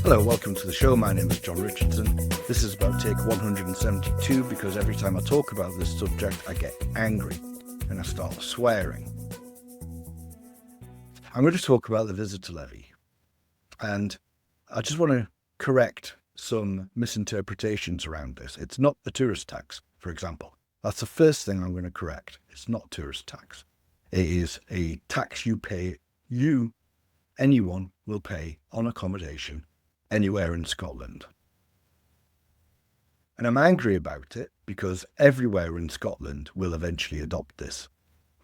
Hello, welcome to the show. My name is John Richardson. This is about take 172 because every time I talk about this subject, I get angry and I start swearing. I'm going to talk about the visitor levy, and I just want to correct some misinterpretations around this. It's not the tourist tax, for example. That's the first thing I'm going to correct. It's not tourist tax. It is a tax you pay, anyone will pay on accommodation anywhere in Scotland. And I'm angry about it because everywhere in Scotland will eventually adopt this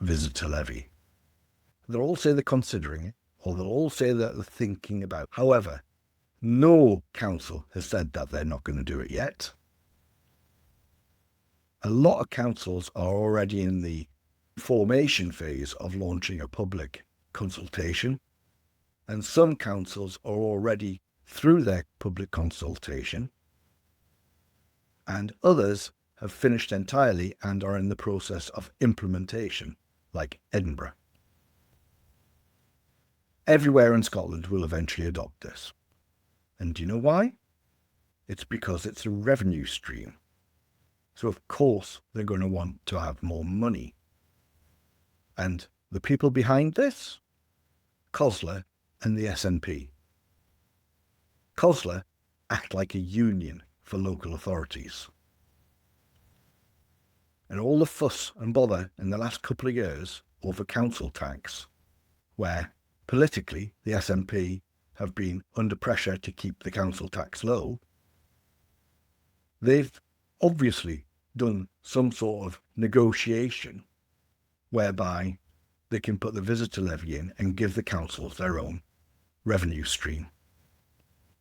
visitor levy. They'll all say they're considering it, or they'll all say that they're thinking about it. However, no council has said that they're not going to do it yet. A lot of councils are already in the formation phase of launching a public consultation, and some councils are already through their public consultation, and others have finished entirely and are in the process of implementation, like Edinburgh. Everywhere in Scotland will eventually adopt this. And do you know why? It's because it's a revenue stream. So of course they're going to want to have more money. And the people behind this? CoSLA and the SNP. CoSLA act like a union for local authorities. And all the fuss and bother in the last couple of years over council tax, where politically the SNP have been under pressure to keep the council tax low, they've obviously done some sort of negotiation whereby they can put the visitor levy in and give the councils their own revenue stream.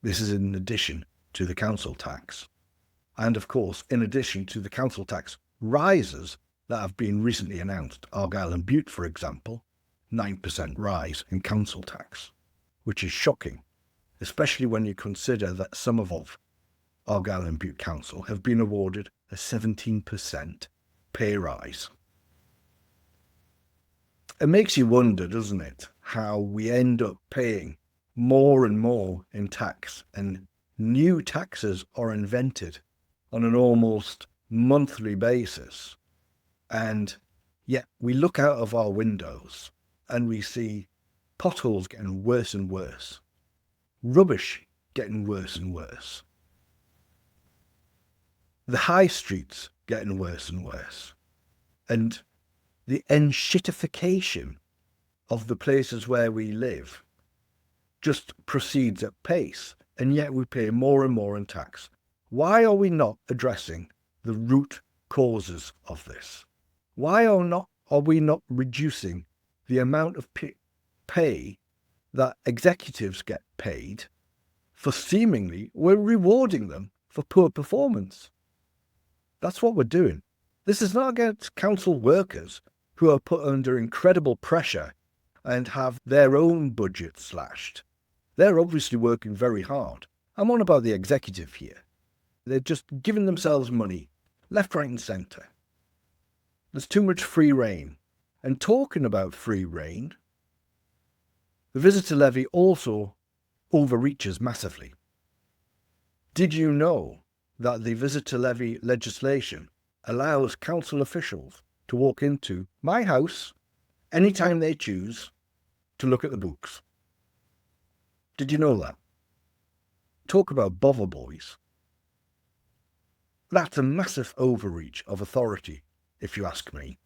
This is in addition to the council tax. And of course, in addition to the council tax rises that have been recently announced. Argyll and Bute, for example, 9% rise in council tax, which is shocking, especially when you consider that some of Argyll and Bute Council have been awarded a 17% pay rise. It makes you wonder, doesn't it, how we end up paying more and more in tax, and new taxes are invented on an almost monthly basis. And yet we look out of our windows and we see potholes getting worse and worse, rubbish getting worse and worse, the high streets getting worse and worse, and the enshittification of the places where we live just proceeds at pace, and yet we pay more and more in tax. Why are we not addressing the root causes of this? Why are we not reducing the amount of pay that executives get paid for seemingly we're rewarding them for poor performance? That's what we're doing. This is not against council workers who are put under incredible pressure and have their own budget slashed. They're obviously working very hard. I'm on about the executive here. They're just giving themselves money, left, right and centre. There's too much free rein. And talking about free rein, the visitor levy also overreaches massively. Did you know that the visitor levy legislation allows council officials to walk into my house anytime they choose to look at the books? Did you know that? Talk about bother boys. That's a massive overreach of authority, if you ask me.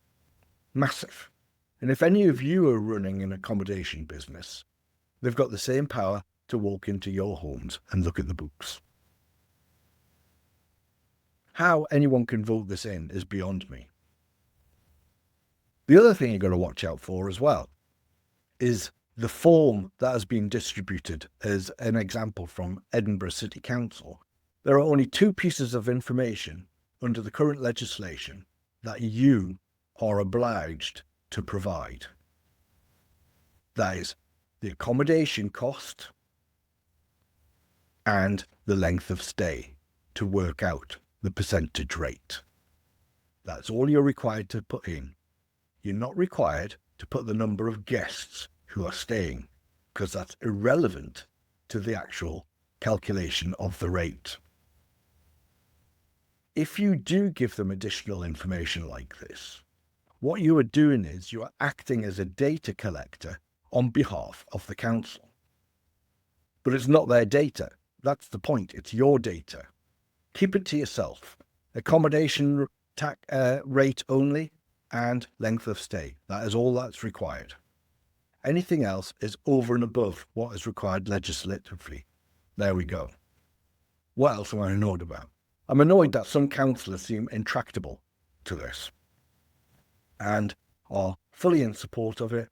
Massive. And if any of you are running an accommodation business, they've got the same power to walk into your homes and look at the books. How anyone can vote this in is beyond me. The other thing you've got to watch out for as well is the form that has been distributed as an example from Edinburgh City Council. There are only two pieces of information under the current legislation that you are obliged to provide. That is the accommodation cost and the length of stay to work out the percentage rate. That's all you're required to put in. You're not required to put the number of guests who are staying, because that's irrelevant to the actual calculation of the rate. If you do give them additional information like this, what you are doing is you are acting as a data collector on behalf of the council. But it's not their data. That's the point. It's your data. Keep it to yourself. Accommodation rate only and length of stay. That is all that's required. Anything else is over and above what is required legislatively. There we go. What else am I annoyed about? I'm annoyed that some councillors seem intractable to this and are fully in support of it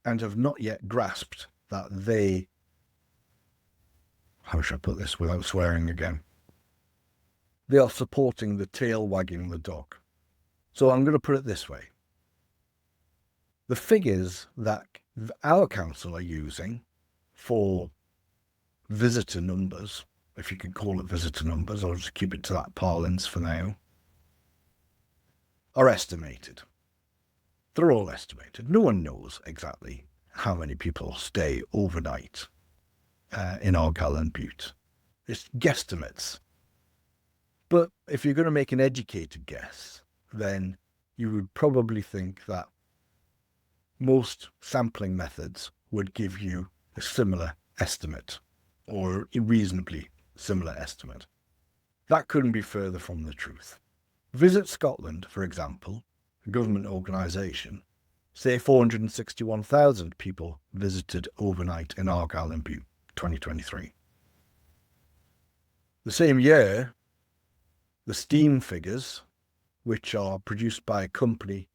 and have not yet grasped that they, how should I put this without swearing again? They are supporting the tail wagging the dog. So I'm going to put it this way. The figures that our council are using for visitor numbers, if you can call it visitor numbers, I'll just keep it to that parlance for now, are estimated. They're all estimated. No one knows exactly how many people stay overnight in Argyll and Bute. It's guesstimates. But if you're going to make an educated guess, then you would probably think that most sampling methods would give you a similar estimate, or a reasonably similar estimate. That couldn't be further from the truth. Visit Scotland, for example, a government organisation, say 461,000 people visited overnight in Argyll and Bute 2023. The same year, the STEAM figures, which are produced by a company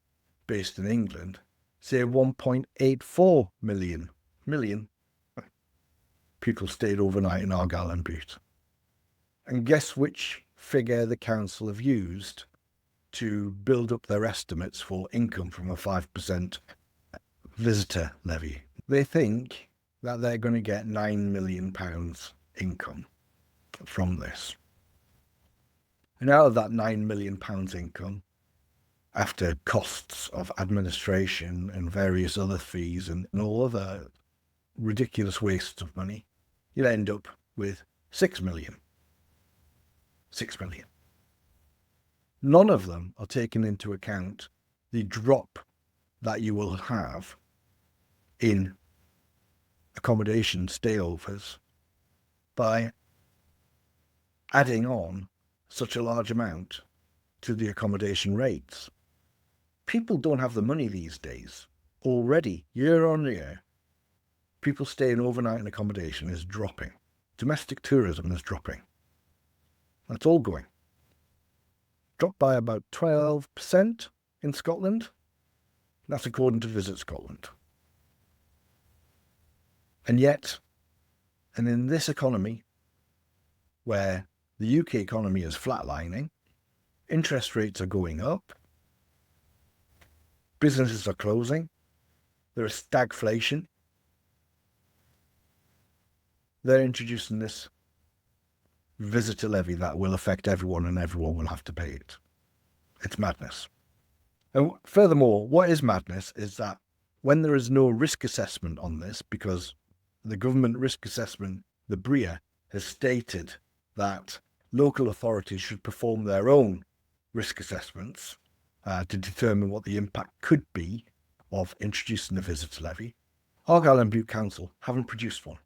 based in England, say 1.84 million people stayed overnight in Argyll and Bute. And guess which figure the council have used to build up their estimates for income from a 5% visitor levy? They think that they're going to get £9 million income from this. And out of that £9 million income, after costs of administration and various other fees and all other ridiculous wastes of money, you'll end up with 6 million. 6 million. None of them are taking into account the drop that you will have in accommodation stayovers by adding on such a large amount to the accommodation rates. People don't have the money these days. Already, year on year, people staying overnight in accommodation is dropping. Domestic tourism is dropping. That's all going. Dropped by about 12% in Scotland. That's according to Visit Scotland. And yet, and in this economy, where the UK economy is flatlining, interest rates are going up, businesses are closing, there is stagflation, they're introducing this visitor levy that will affect everyone and everyone will have to pay it. It's madness. And furthermore, what is madness is that when there is no risk assessment on this, because the government risk assessment, the BRIA, has stated that local authorities should perform their own risk assessments to determine what the impact could be of introducing the visitor levy. Argyll and Bute Council haven't produced one.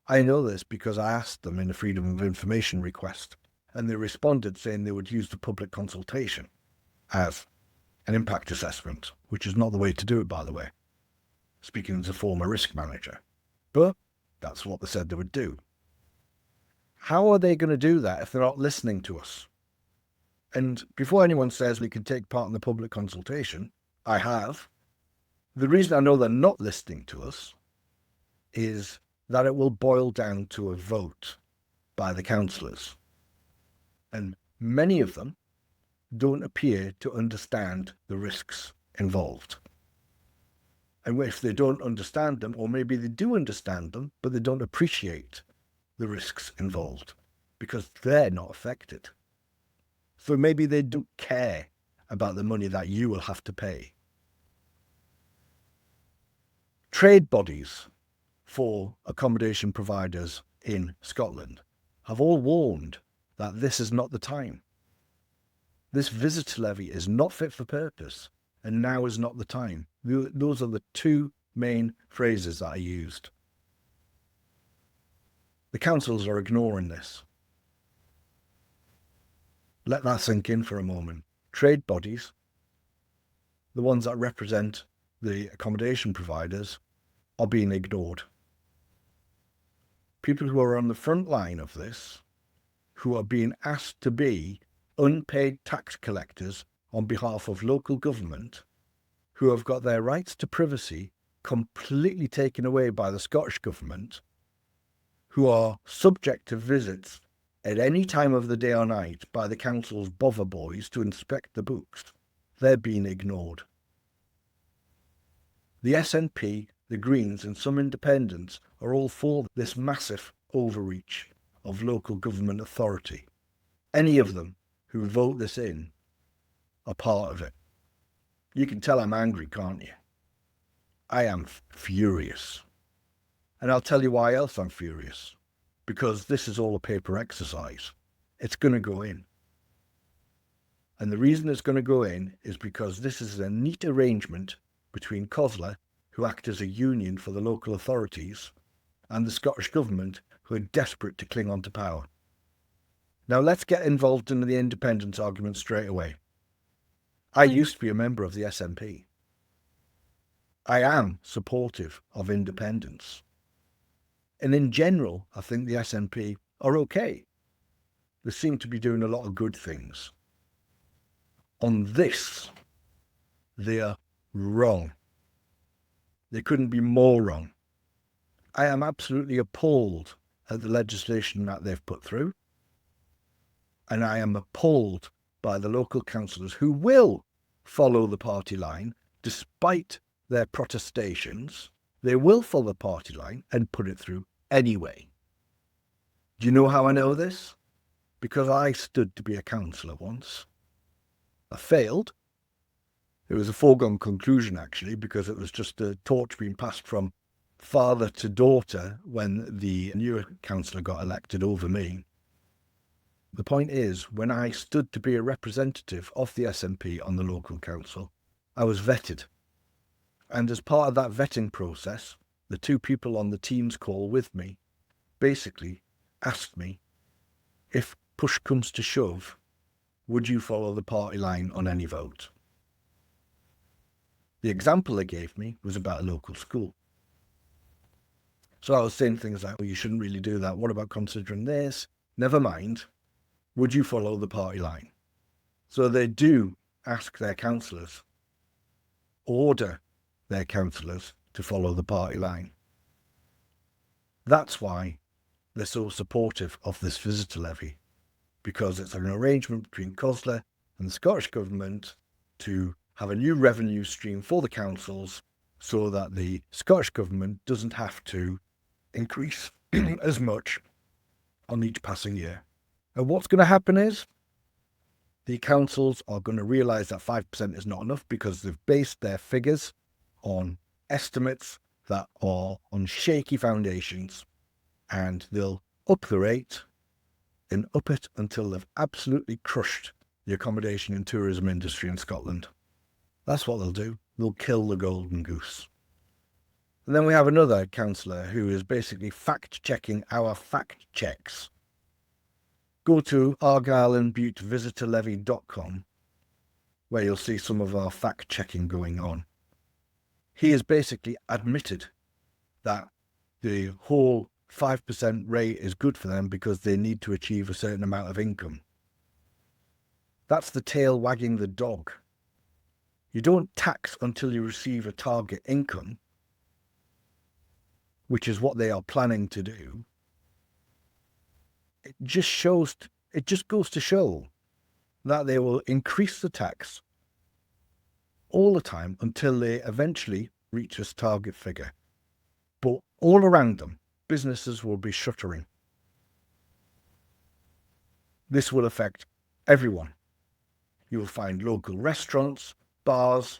I know this because I asked them in a Freedom of Information request, and they responded saying they would use the public consultation as an impact assessment, which is not the way to do it, by the way, speaking as a former risk manager. But that's what they said they would do. How are they going to do that if they're not listening to us? And before anyone says we can take part in the public consultation, I have. The reason I know they're not listening to us is that it will boil down to a vote by the councillors. And many of them don't appear to understand the risks involved. And if they don't understand them, or maybe they do understand them, but they don't appreciate the risks involved because they're not affected. So maybe they don't care about the money that you will have to pay. Trade bodies for accommodation providers in Scotland have all warned that this is not the time. This visitor levy is not fit for purpose, and now is not the time. Those are the two main phrases that I used. The councils are ignoring this. Let that sink in for a moment. Trade bodies, the ones that represent the accommodation providers, are being ignored. People who are on the front line of this, who are being asked to be unpaid tax collectors on behalf of local government, who have got their rights to privacy completely taken away by the Scottish government, who are subject to visits at any time of the day or night by the council's bother boys to inspect the books, they're being ignored. The SNP, the Greens and some independents are all for this massive overreach of local government authority. Any of them who vote this in are part of it. You can tell I'm angry, can't you? I am furious. And I'll tell you why else I'm furious. Because this is all a paper exercise. It's going to go in. And the reason it's going to go in is because this is a neat arrangement between CoSLA, who act as a union for the local authorities, and the Scottish Government, who are desperate to cling on to power. Now let's get involved in the independence argument straight away. I used to be a member of the SNP. I am supportive of independence. And in general, I think the SNP are okay. They seem to be doing a lot of good things. On this, they are wrong. They couldn't be more wrong. I am absolutely appalled at the legislation that they've put through. And I am appalled by the local councillors who will follow the party line despite their protestations. They will follow the party line and put it through anyway. Do you know how I know this? Because I stood to be a councillor once. I failed. It was a foregone conclusion, actually, because it was just a torch being passed from father to daughter when the newer councillor got elected over me. The point is, when I stood to be a representative of the SNP on the local council, I was vetted. And as part of that vetting process, the two people on the Teams call with me basically asked me, if push comes to shove, would you follow the party line on any vote? The example they gave me was about a local school. So I was saying things like, well, you shouldn't really do that. What about considering this? Never mind. Would you follow the party line? So they do ask their councillors, order their councillors to follow the party line. That's why they're so supportive of this visitor levy, because it's an arrangement between CoSLA and the Scottish Government to have a new revenue stream for the councils so that the Scottish Government doesn't have to increase as much on each passing year. And what's going to happen is the councils are going to realise that 5% is not enough because they've based their figures on estimates that are on shaky foundations, and they'll up the rate and up it until they've absolutely crushed the accommodation and tourism industry in Scotland. That's what they'll do. They'll kill the golden goose. And then we have another councillor who is basically fact-checking our fact checks. Go to argyleandbutevisitorlevy.com, where you'll see some of our fact-checking going on. He has basically admitted that the whole 5% rate is good for them because they need to achieve a certain amount of income. That's the tail wagging the dog. You don't tax until you receive a target income, which is what they are planning to do. It just goes to show that they will increase the tax all the time until they eventually reach this target figure. But all around them, businesses will be shuttering. This will affect everyone. You will find local restaurants, bars,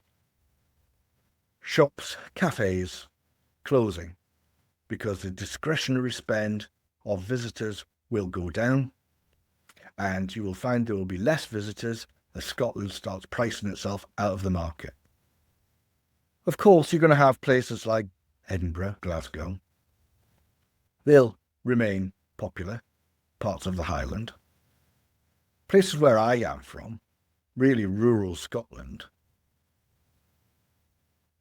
shops, cafes closing because the discretionary spend of visitors will go down, and you will find there will be less visitors as Scotland starts pricing itself out of the market. Of course, you're going to have places like Edinburgh, Glasgow. They'll remain popular, parts of the Highland. Places where I am from, really rural Scotland,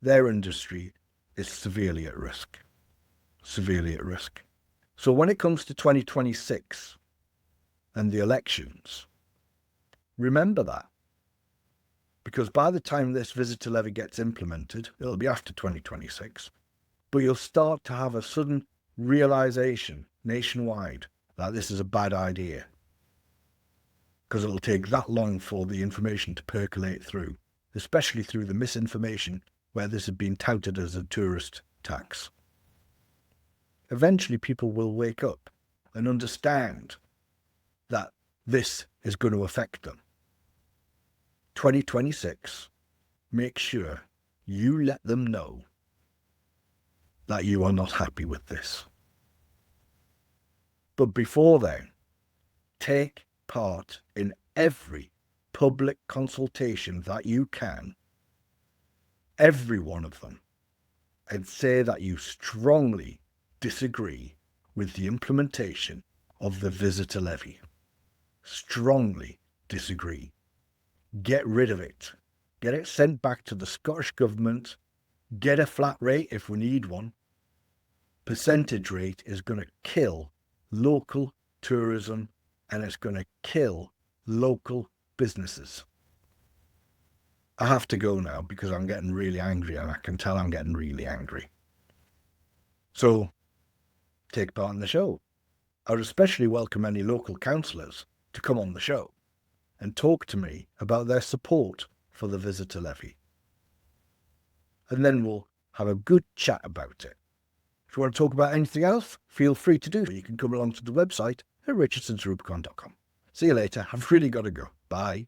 their industry is severely at risk. Severely at risk. So when it comes to 2026 and the elections, remember that. Because by the time this visitor levy gets implemented, it'll be after 2026, but you'll start to have a sudden realization nationwide that this is a bad idea. Because it'll take that long for the information to percolate through, especially through the misinformation where this has been touted as a tourist tax. Eventually people will wake up and understand that this is going to affect them. 2026, make sure you let them know that you are not happy with this. But before then, take part in every public consultation that you can, every one of them, and say that you strongly disagree with the implementation of the visitor levy. Strongly disagree. Get rid of it. Get it sent back to the Scottish Government. Get a flat rate if we need one. Percentage rate is going to kill local tourism and it's going to kill local businesses. I have to go now because I'm getting really angry and I can tell I'm getting really angry. So, take part in the show. I would especially welcome any local councillors to come on the show and talk to me about their support for the visitor levy. And then we'll have a good chat about it. If you want to talk about anything else, feel free to do so. You can come along to the website at richardsonsrubicon.com. See you later. I've really got to go. Bye.